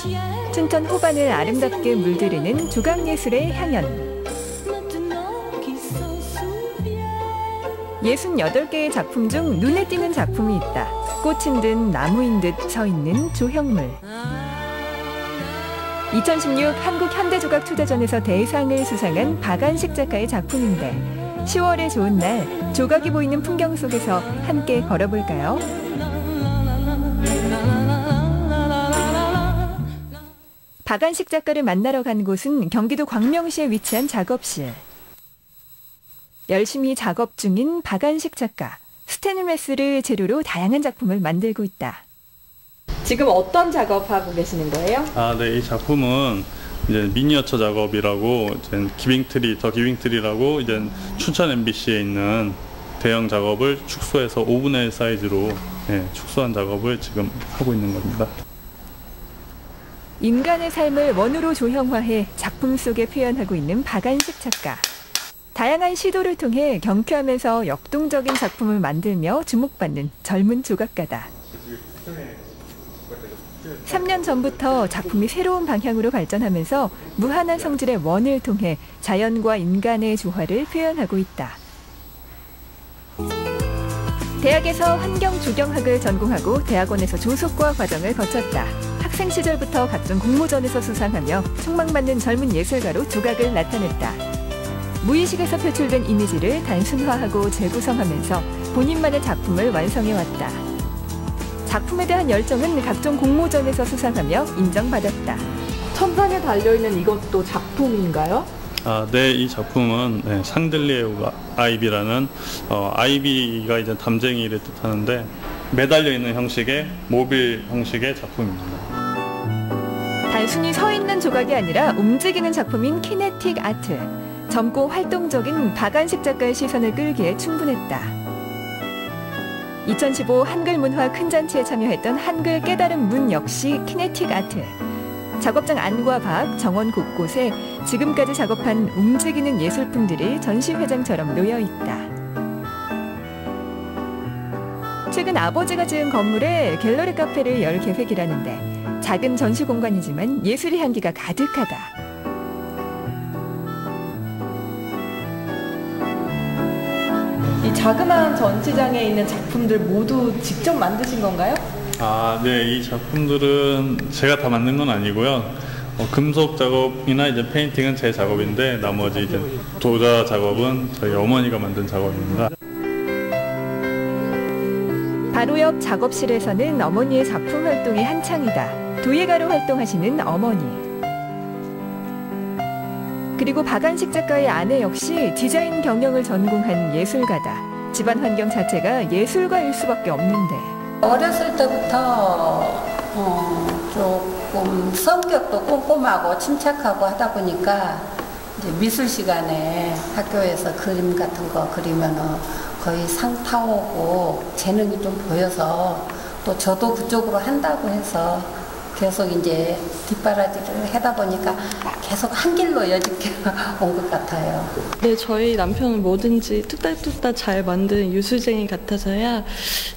춘천 호반을 아름답게 물들이는 조각예술의 향연. 68개의 작품 중 눈에 띄는 작품이 있다. 꽃인 듯 나무인 듯 서 있는 조형물. 2016 한국현대조각초대전에서 대상을 수상한 박안식 작가의 작품인데 10월의 좋은 날 조각이 보이는 풍경 속에서 함께 걸어볼까요? 박안식 작가를 만나러 간 곳은 경기도 광명시에 위치한 작업실. 열심히 작업 중인 박안식 작가. 스테인리스를 재료로 다양한 작품을 만들고 있다. 지금 어떤 작업하고 계시는 거예요? 네, 이 작품은 이제 미니어처 작업이라고 이제 기빙트리라고 이제 춘천 MBC에 있는 대형 작업을 축소해서 5분의 1 사이즈로 축소한 작업을 지금 하고 있는 겁니다. 인간의 삶을 원으로 조형화해 작품 속에 표현하고 있는 박안식 작가. 다양한 시도를 통해 경쾌하면서 역동적인 작품을 만들며 주목받는 젊은 조각가다. 3년 전부터 작품이 새로운 방향으로 발전하면서 무한한 성질의 원을 통해 자연과 인간의 조화를 표현하고 있다. 대학에서 환경조경학을 전공하고 대학원에서 조속과 과정을 거쳤다. 학생 시절부터 각종 공모전에서 수상하며 촉망받는 젊은 예술가로 조각을 나타냈다. 무의식에서 표출된 이미지를 단순화하고 재구성하면서 본인만의 작품을 완성해왔다. 작품에 대한 열정은 각종 공모전에서 수상하며 인정받았다. 천장에 달려있는 이것도 작품인가요? 네, 이 작품은 샹들리에 아이비라는 아이비가 이제 담쟁이를 뜻하는데 매달려 있는 형식의 모빌 형식의 작품입니다. 단순히 서 있는 조각이 아니라 움직이는 작품인 키네틱 아트. 젊고 활동적인 박안식 작가의 시선을 끌기에 충분했다. 2015 한글문화 큰잔치에 참여했던 한글 깨달은 문 역시 키네틱 아트. 작업장 안과 밖, 정원 곳곳에 지금까지 작업한 움직이는 예술품들이 전시회장처럼 놓여있다. 최근 아버지가 지은 건물에 갤러리 카페를 열 계획이라는데 작은 전시 공간이지만 예술의 향기가 가득하다. 이 자그마한 전시장에 있는 작품들 모두 직접 만드신 건가요? 네, 이 작품들은 제가 다 만든 건 아니고요. 금속 작업이나 이제 페인팅은 제 작업인데 나머지 이제 도자 작업은 저희 어머니가 만든 작업입니다. 바로 옆 작업실에서는 어머니의 작품 활동이 한창이다. 도예가로 활동하시는 어머니. 그리고 박안식 작가의 아내 역시 디자인 경영을 전공한 예술가다. 집안 환경 자체가 예술가일 수밖에 없는데. 어렸을 때부터 조금 성격도 꼼꼼하고 침착하고 하다 보니까 이제 미술 시간에 학교에서 그림 같은 거 그리면은 거의 상 타오고 재능이 좀 보여서 또 저도 그쪽으로 한다고 해서 계속 이제 뒷바라지를 하다 보니까 계속 한 길로 여직해 온 것 같아요. 네, 저희 남편은 뭐든지 뚝딱뚝딱 잘 만드는 유술쟁이 같아서야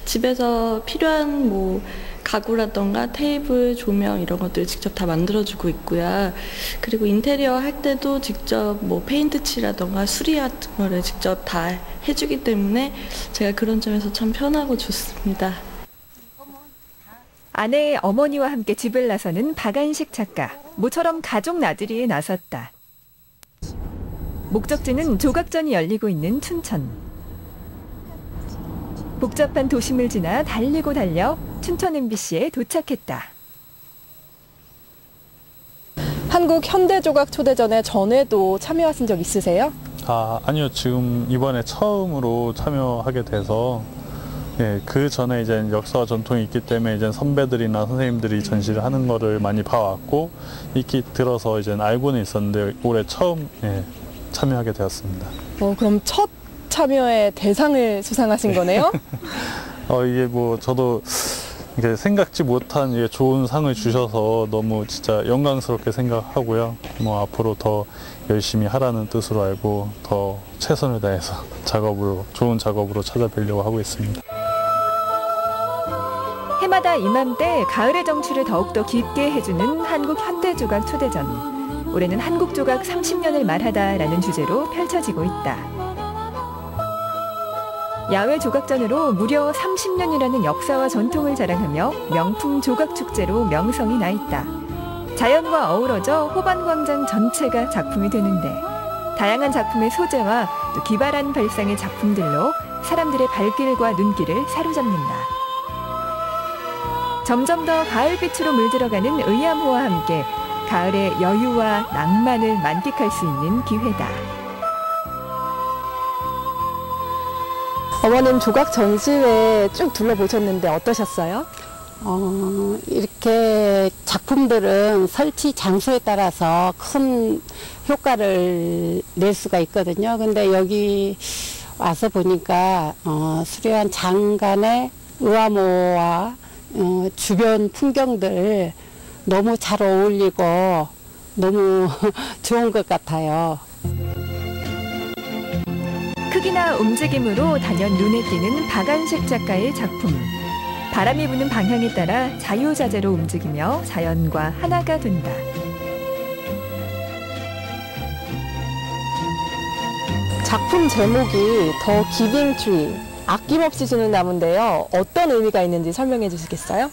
집에서 필요한 뭐 가구라던가 테이블, 조명 이런 것들 직접 다 만들어주고 있고요. 그리고 인테리어 할 때도 직접 뭐 페인트 칠이라던가 수리 같은 거를 직접 다 해주기 때문에 제가 그런 점에서 참 편하고 좋습니다. 아내의 어머니와 함께 집을 나서는 박안식 작가. 모처럼 가족 나들이에 나섰다. 목적지는 조각전이 열리고 있는 춘천. 복잡한 도심을 지나 달리고 달려 춘천 MBC에 도착했다. 한국현대조각초대전에 전에도 참여하신 적 있으세요? 아니요, 지금 이번에 처음으로 참여하게 돼서 그 전에 이제 역사와 전통이 있기 때문에 이제 선배들이나 선생님들이 전시를 하는 거를 많이 봐왔고 익히 들어서 이제 알고는 있었는데 올해 처음 참여하게 되었습니다. 그럼 첫 참여에 대상을 수상하신 거네요? 이게 뭐 저도 이게 생각지 못한 이게 좋은 상을 주셔서 너무 진짜 영광스럽게 생각하고요. 뭐 앞으로 더 열심히 하라는 뜻으로 알고 더 최선을 다해서 좋은 작업으로 찾아뵈려고 하고 있습니다. 해마다 이맘때 가을의 정취를 더욱더 깊게 해주는 한국 현대조각 초대전. 올해는 한국조각 30년을 말하다라는 주제로 펼쳐지고 있다. 야외 조각전으로 무려 30년이라는 역사와 전통을 자랑하며 명품 조각축제로 명성이 나 있다. 자연과 어우러져 호반광장 전체가 작품이 되는데 다양한 작품의 소재와 또 기발한 발상의 작품들로 사람들의 발길과 눈길을 사로잡는다. 점점 더 가을빛으로 물들어가는 의암호와 함께 가을의 여유와 낭만을 만끽할 수 있는 기회다. 어머님 조각 전시회 쭉 둘러보셨는데 어떠셨어요? 이렇게 작품들은 설치 장소에 따라서 큰 효과를 낼 수가 있거든요. 근데 여기 와서 보니까 수려한 장관의 의암호와 주변 풍경들 너무 잘 어울리고 너무 좋은 것 같아요. 크기나 움직임으로 단연 눈에 띄는 박안식 작가의 작품. 바람이 부는 방향에 따라 자유자재로 움직이며 자연과 하나가 된다. 작품 제목이 더 기빙 트리, 아낌없이 주는 나무인데요. 어떤 의미가 있는지 설명해 주시겠어요?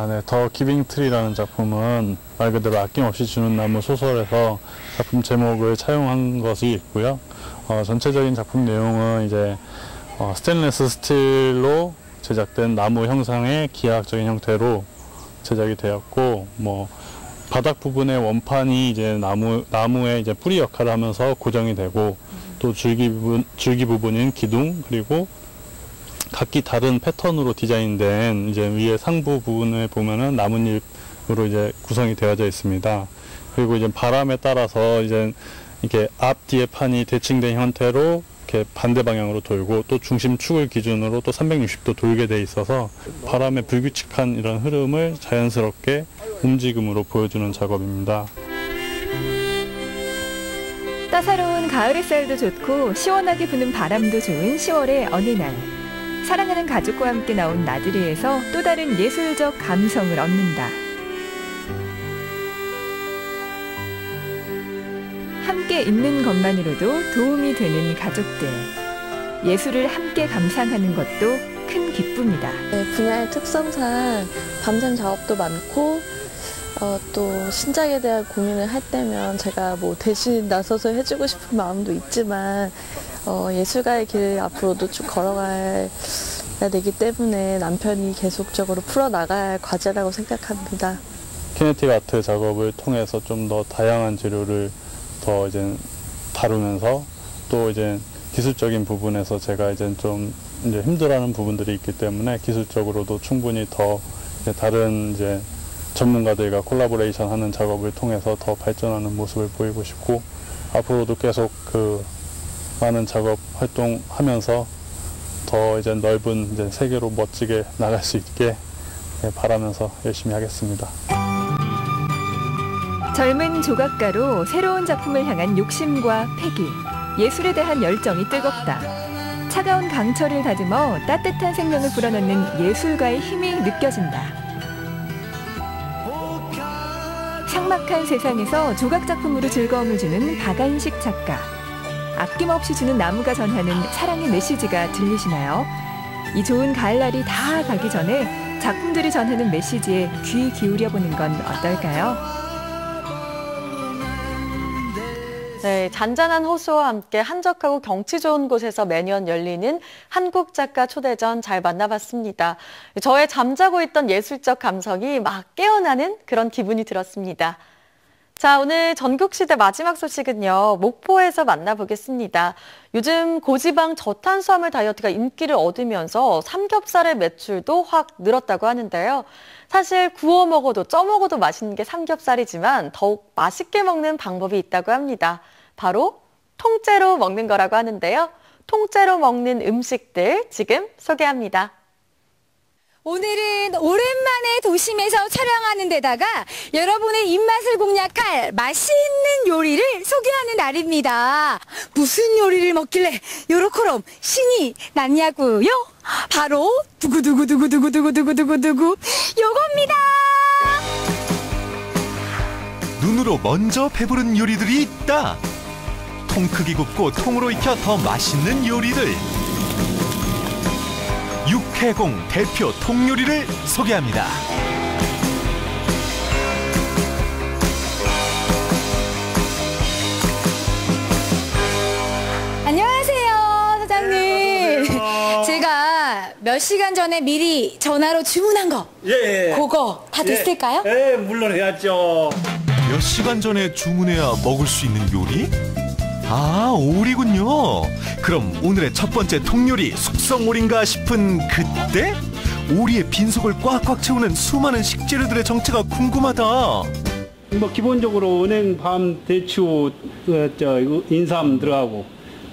네. 더 기빙 트리라는 작품은 말 그대로 아낌없이 주는 나무 소설에서 작품 제목을 차용한 것이 있고요. 전체적인 작품 내용은 이제 스테인리스 스틸로 제작된 나무 형상의 기하학적인 형태로 제작이 되었고, 바닥 부분의 원판이 이제 나무의 이제 뿌리 역할을 하면서 고정이 되고, 또 줄기 부분인 기둥, 그리고 각기 다른 패턴으로 디자인된 이제 위에 상부 부분을 보면은 나뭇잎으로 이제 구성이 되어져 있습니다. 그리고 이제 바람에 따라서 이제 이렇게 앞뒤의 판이 대칭된 형태로 이렇게 반대 방향으로 돌고, 또 중심축을 기준으로 또 360도 돌게 돼 있어서 바람의 불규칙한 이런 흐름을 자연스럽게 움직임으로 보여주는 작업입니다. 따사로운 가을 햇살도 좋고 시원하게 부는 바람도 좋은 10월의 어느 날. 사랑하는 가족과 함께 나온 나들이에서 또 다른 예술적 감성을 얻는다. 함께 있는 것만으로도 도움이 되는 가족들. 예술을 함께 감상하는 것도 큰 기쁨이다. 분야의 특성상 밤샘 작업도 많고 또 신작에 대한 고민을 할 때면 제가 대신 나서서 해주고 싶은 마음도 있지만 예술가의 길을 앞으로도 쭉 걸어가야 되기 때문에 남편이 계속적으로 풀어나갈 과제라고 생각합니다. 키네틱 아트 작업을 통해서 좀 더 다양한 재료를 더 이제 다루면서, 또 이제 기술적인 부분에서 제가 이제 좀 이제 힘들어하는 부분들이 있기 때문에 기술적으로도 충분히 더 이제 다른 이제 전문가들과 콜라보레이션 하는 작업을 통해서 더 발전하는 모습을 보이고 싶고, 앞으로도 계속 많은 작업 활동하면서 더 이제 넓은 이제 세계로 멋지게 나갈 수 있게 바라면서 열심히 하겠습니다. 젊은 조각가로 새로운 작품을 향한 욕심과 패기, 예술에 대한 열정이 뜨겁다. 차가운 강철을 다듬어 따뜻한 생명을 불어넣는 예술가의 힘이 느껴진다. 삭막한 세상에서 조각 작품으로 즐거움을 주는 박안식 작가. 아낌없이 주는 나무가 전하는 사랑의 메시지가 들리시나요? 이 좋은 가을날이 다 가기 전에 작품들이 전하는 메시지에 귀 기울여보는 건 어떨까요? 네, 잔잔한 호수와 함께 한적하고 경치 좋은 곳에서 매년 열리는 한국작가 초대전 잘 만나봤습니다. 저의 잠자고 있던 예술적 감성이 막 깨어나는 그런 기분이 들었습니다. 자, 오늘 전국시대 마지막 소식은요, 목포에서 만나보겠습니다. 요즘 고지방 저탄수화물 다이어트가 인기를 얻으면서 삼겹살의 매출도 확 늘었다고 하는데요. 사실 구워 먹어도 쪄 먹어도 맛있는 게 삼겹살이지만 더욱 맛있게 먹는 방법이 있다고 합니다. 바로 통째로 먹는 거라고 하는데요. 통째로 먹는 음식들 지금 소개합니다. 오늘은 오랜만에 도심에서 촬영하는 데다가 여러분의 입맛을 공략할 맛있는 요리를 소개하는 날입니다. 무슨 요리를 먹길래 요렇게럼 신이 났냐고요? 바로 두구두구두구두구두구두구두구 요겁니다. 눈으로 먼저 배부른 요리들이 있다. 통 크기 굽고 통으로 익혀 더 맛있는 요리들. 육해공 대표 통요리를 소개합니다. 안녕하세요, 사장님. 제가 몇 시간 전에 미리 전화로 주문한 거. 예. 그거 다 됐을까요? 예, 물론 해야죠. 몇 시간 전에 주문해야 먹을 수 있는 요리? 아, 오리군요. 그럼 오늘의 첫 번째 통요리 숙성오리인가 싶은 그때? 오리의 빈속을 꽉꽉 채우는 수많은 식재료들의 정체가 궁금하다. 뭐 기본적으로 은행, 밤, 대추, 인삼 들어가고,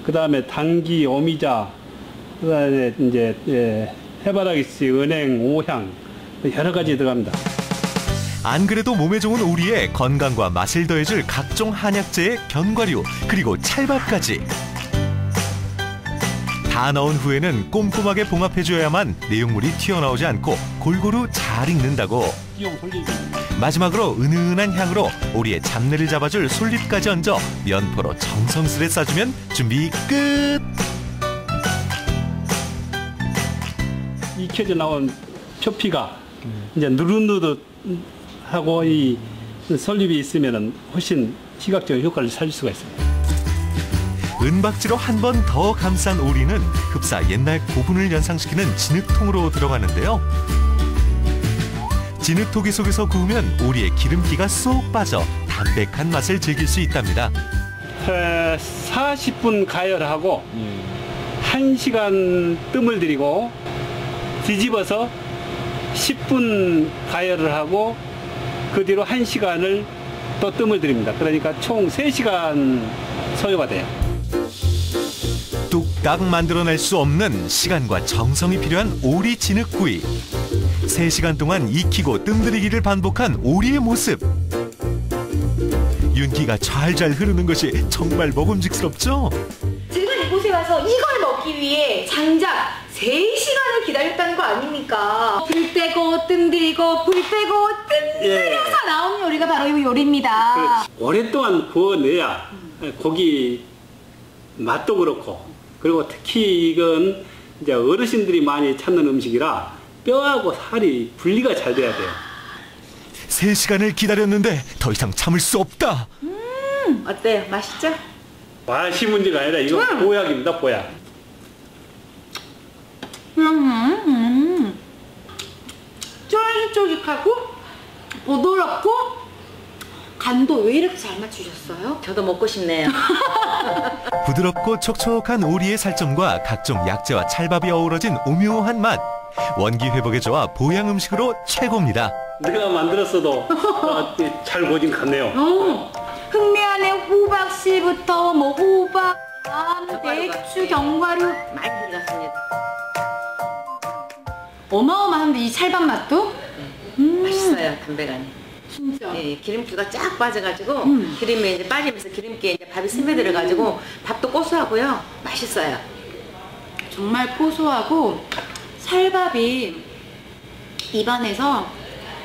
그 다음에 당귀, 오미자, 그 다음에 이제 해바라기씨, 은행, 오향 여러 가지 들어갑니다. 안 그래도 몸에 좋은 오리에 건강과 맛을 더해줄 각종 한약재의 견과류, 그리고 찰밥까지. 다 넣은 후에는 꼼꼼하게 봉합해줘야만 내용물이 튀어나오지 않고 골고루 잘 익는다고. 마지막으로 은은한 향으로 오리의 잡내를 잡아줄 솔잎까지 얹어 면포로 정성스레 싸주면 준비 끝! 익혀져 나온 표피가 이제 누릇누릇하고 이 솔잎이 있으면 훨씬 시각적인 효과를 살릴 수가 있습니다. 은박지로 한 번 더 감싼 오리는 흡사 옛날 고분을 연상시키는 진흙통으로 들어가는데요. 진흙토기 속에서 구우면 오리의 기름기가 쏙 빠져 담백한 맛을 즐길 수 있답니다. 40분 가열하고 1시간 뜸을 들이고 뒤집어서 10분 가열을 하고 그 뒤로 1시간을 또 뜸을 들입니다. 그러니까 총 3시간 소요가 돼요. 뚝딱 만들어낼 수 없는 시간과 정성이 필요한 오리 진흙구이. 3시간 동안 익히고 뜸들이기를 반복한 오리의 모습. 윤기가 잘잘 흐르는 것이 정말 먹음직스럽죠? 제가 이곳에 와서 이걸 먹기 위해 장작 3시간을 기다렸다는 거 아닙니까? 불 빼고 뜸 들이고 불 빼고 뜸 들여서 나온 요리가 바로 이 요리입니다. 오랫동안 구워내야 고기 맛도 그렇고, 그리고 특히 이건 이제 어르신들이 많이 찾는 음식이라 뼈하고 살이 분리가 잘 돼야 돼요. 3시간을 기다렸는데 더 이상 참을 수 없다. 어때요? 맛있죠? 맛이 문제가 아니라 이건 보약입니다, 보약. 쫄깃쫄깃하고 부드럽고 간도 왜 이렇게 잘 맞추셨어요? 저도 먹고 싶네요. 부드럽고 촉촉한 오리의 살점과 각종 약재와 찰밥이 어우러진 오묘한 맛. 원기 회복에 좋아 보양 음식으로 최고입니다. 내가 만들었어도 잘 고진 같네요. 흑내 안에 호박씨부터 뭐 호박, 대추, 견과류 많이 들어갔습니다. 어마어마한데 이 찰밥 맛도? 맛있어요, 담백하니. 진짜? 예, 기름기가 쫙 빠져가지고 기름이 이제 빠지면서 기름기에 이제 밥이 스며들어가지고 밥도 고소하고요, 맛있어요. 정말 고소하고 찰밥이 입안에서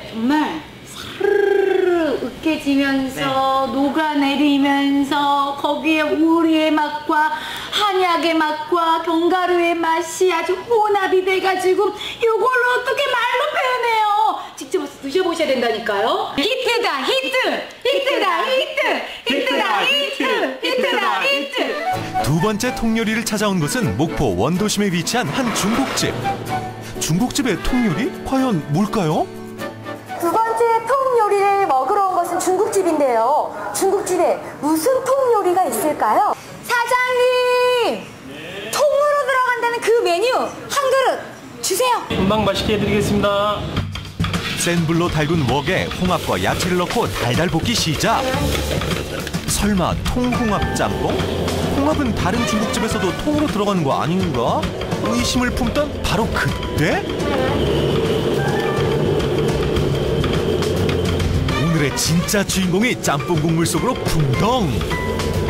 정말 사르르 으깨지면서 녹아내리면서 거기에 오리의 맛과 한약의 맛과 견과류의 맛이 아주 혼합이 돼가지고 이걸로 어떻게 말로 표현해요? 직접 와서 드셔보셔야 된다니까요. 히트다 히트! 히트다 히트! 히트다 히트! 히트다 히트! 두 번째 통요리를 찾아온 곳은 목포 원도심에 위치한 한 중국집. 중국집의 통요리? 과연 뭘까요? 두 번째 통요리를 먹으러 온 것은 중국집인데요. 중국집에 무슨 통요리가 있을까요? 사장님! 통으로 들어간다는 그 메뉴 한 그릇 주세요. 금방 맛있게 해드리겠습니다. 센 불로 달군 웍에 홍합과 야채를 넣고 달달 볶기 시작. 설마 통홍합 짬뽕? 홍합은 다른 중국집에서도 통으로 들어가는 거 아닌가? 의심을 품던 바로 그때? 진짜 주인공이 짬뽕 국물 속으로 풍덩.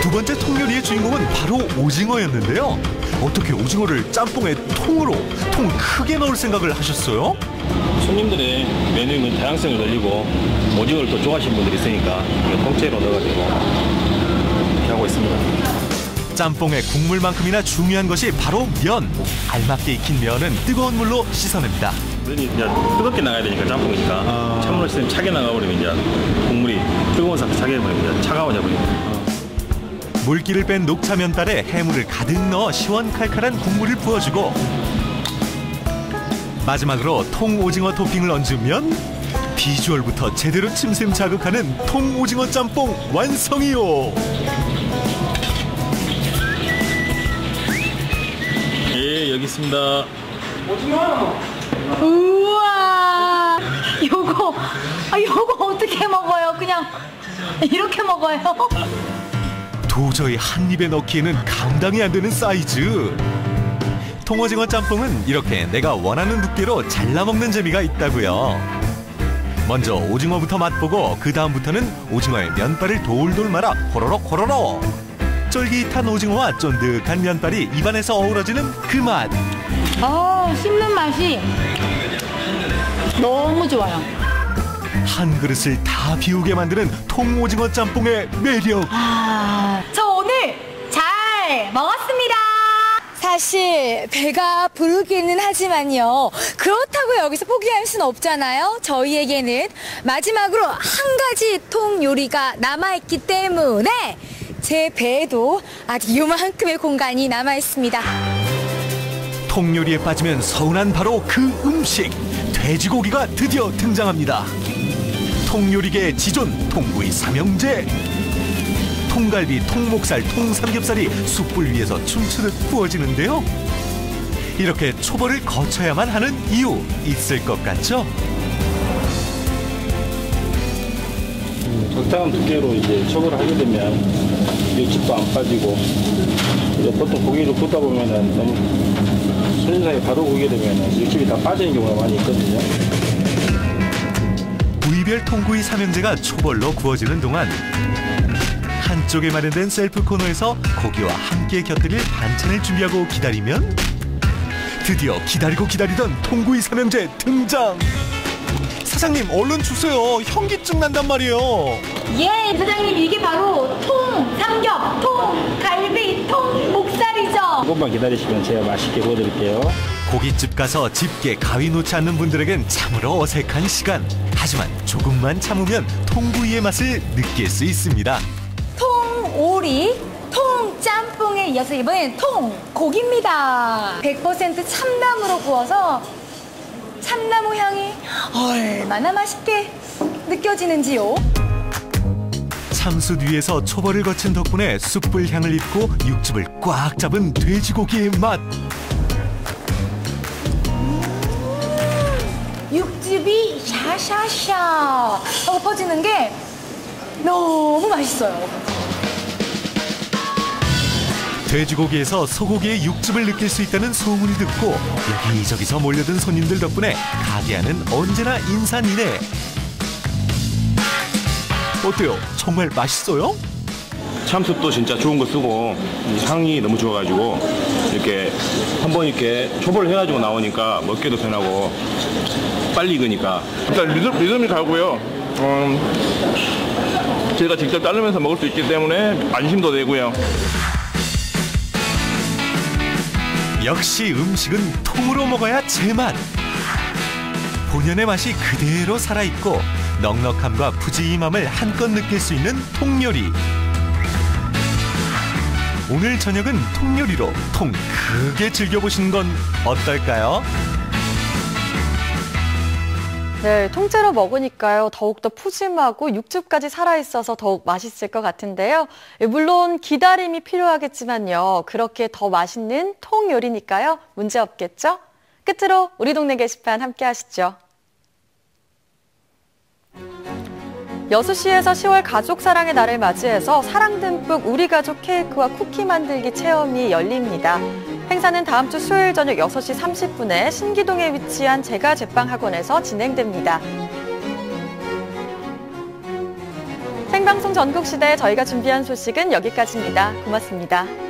두 번째 통요리의 주인공은 바로 오징어였는데요. 어떻게 오징어를 짬뽕에 통으로 통 크게 넣을 생각을 하셨어요? 손님들의 메뉴의 다양성을 늘리고 오징어를 또 좋아하시는 분들이 있으니까 통째로 넣어가지고 이렇게 하고 있습니다. 짬뽕의 국물만큼이나 중요한 것이 바로 면. 알맞게 익힌 면은 뜨거운 물로 씻어냅니다. 면이 이제 뜨겁게 나가야 되니까 짬뽕이니까 찬물로 있으면 차게 나가버리면 이제 국물이 뜨거운 상태 차게 버리면 차가워져 버립니다. 물기를 뺀 녹차 면발에 해물을 가득 넣어 시원칼칼한 국물을 부어주고 마지막으로 통오징어 토핑을 얹으면 비주얼부터 제대로 침샘 자극하는 통오징어 짬뽕 완성이요. 예, 여기 있습니다. 우와, 요거 어떻게 먹어요? 그냥 이렇게 먹어요? 도저히 한 입에 넣기에는 감당이 안 되는 사이즈. 통오징어 짬뽕은 이렇게 내가 원하는 두께로 잘라 먹는 재미가 있다고요. 먼저 오징어부터 맛보고 그 다음부터는 오징어의 면발을 돌돌 말아 호로록 호로록. 쫄깃한 오징어와 쫀득한 면발이 입안에서 어우러지는 그 맛. 씹는 맛이 너무 좋아요. 한 그릇을 다 비우게 만드는 통오징어 짬뽕의 매력. 저 오늘 잘 먹었습니다. 사실 배가 부르기는 하지만요. 그렇다고 여기서 포기할 수는 없잖아요. 저희에게는 마지막으로 한 가지 통 요리가 남아있기 때문에 제 배에도 아직 요만큼의 공간이 남아있습니다. 통요리에 빠지면 서운한 바로 그 음식. 돼지고기가 드디어 등장합니다. 통요리계의 지존 통구이 삼형제. 통갈비, 통목살, 통삼겹살이 숯불 위에서 춤추듯 구워지는데요. 이렇게 초벌을 거쳐야만 하는 이유 있을 것 같죠? 적당한 두께로 이제 초벌을 하게 되면 육즙도 안 빠지고 이제 보통 고기를 굽다 보면은 너무 손님상에 바로 구게 되면은 육즙이 다 빠지는 경우가 많이 있거든요. 부위별 통구이 삼형제가 초벌로 구워지는 동안 한쪽에 마련된 셀프 코너에서 고기와 함께 곁들일 반찬을 준비하고 기다리면 드디어 기다리고 기다리던 통구이 삼형제 등장. 사장님 얼른 주세요. 현기증 난단 말이에요. 예, 사장님 이게 바로 통 삼겹, 통 갈비, 통 목살이죠. 조금만 기다리시면 제가 맛있게 구워드릴게요. 고깃집 가서 집게 가위 놓지 않는 분들에겐 참으로 어색한 시간. 하지만 조금만 참으면 통구이의 맛을 느낄 수 있습니다. 통오리, 통짬뽕에 이어서 이번엔 통고기입니다. 100% 참나무로 구워서 참나무 향이 얼마나 맛있게 느껴지는지요. 참숯 위에서 초벌을 거친 덕분에 숯불 향을 입고 육즙을 꽉 잡은 돼지고기의 맛. 육즙이 샤샤샤 하고 퍼지는 게 너무 맛있어요. 돼지고기에서 소고기의 육즙을 느낄 수 있다는 소문을 듣고 여기저기서 몰려든 손님들 덕분에 가게 안은 언제나 인산이네. 어때요? 정말 맛있어요? 참숯도 진짜 좋은 거 쓰고 향이 너무 좋아가지고 이렇게 한번 이렇게 초벌을 해가지고 나오니까 먹기도 편하고 빨리 익으니까 일단 리듬이 가고요. 제가 직접 자르면서 먹을 수 있기 때문에 안심도 되고요. 역시 음식은 통으로 먹어야 제맛. 본연의 맛이 그대로 살아있고 넉넉함과 푸짐함을 한껏 느낄 수 있는 통요리. 오늘 저녁은 통요리로 통 크게 즐겨보시는 건 어떨까요? 네, 통째로 먹으니까요. 더욱더 푸짐하고 육즙까지 살아있어서 더욱 맛있을 것 같은데요. 물론 기다림이 필요하겠지만요. 그렇게 더 맛있는 통요리니까요. 문제 없겠죠? 끝으로 우리 동네 게시판 함께 하시죠. 여수시에서 10월 가족사랑의 날을 맞이해서 사랑 듬뿍 우리 가족 케이크와 쿠키 만들기 체험이 열립니다. 행사는 다음 주 수요일 저녁 6시 30분에 신기동에 위치한 제가 제빵학원에서 진행됩니다. 생방송 전국시대 저희가 준비한 소식은 여기까지입니다. 고맙습니다.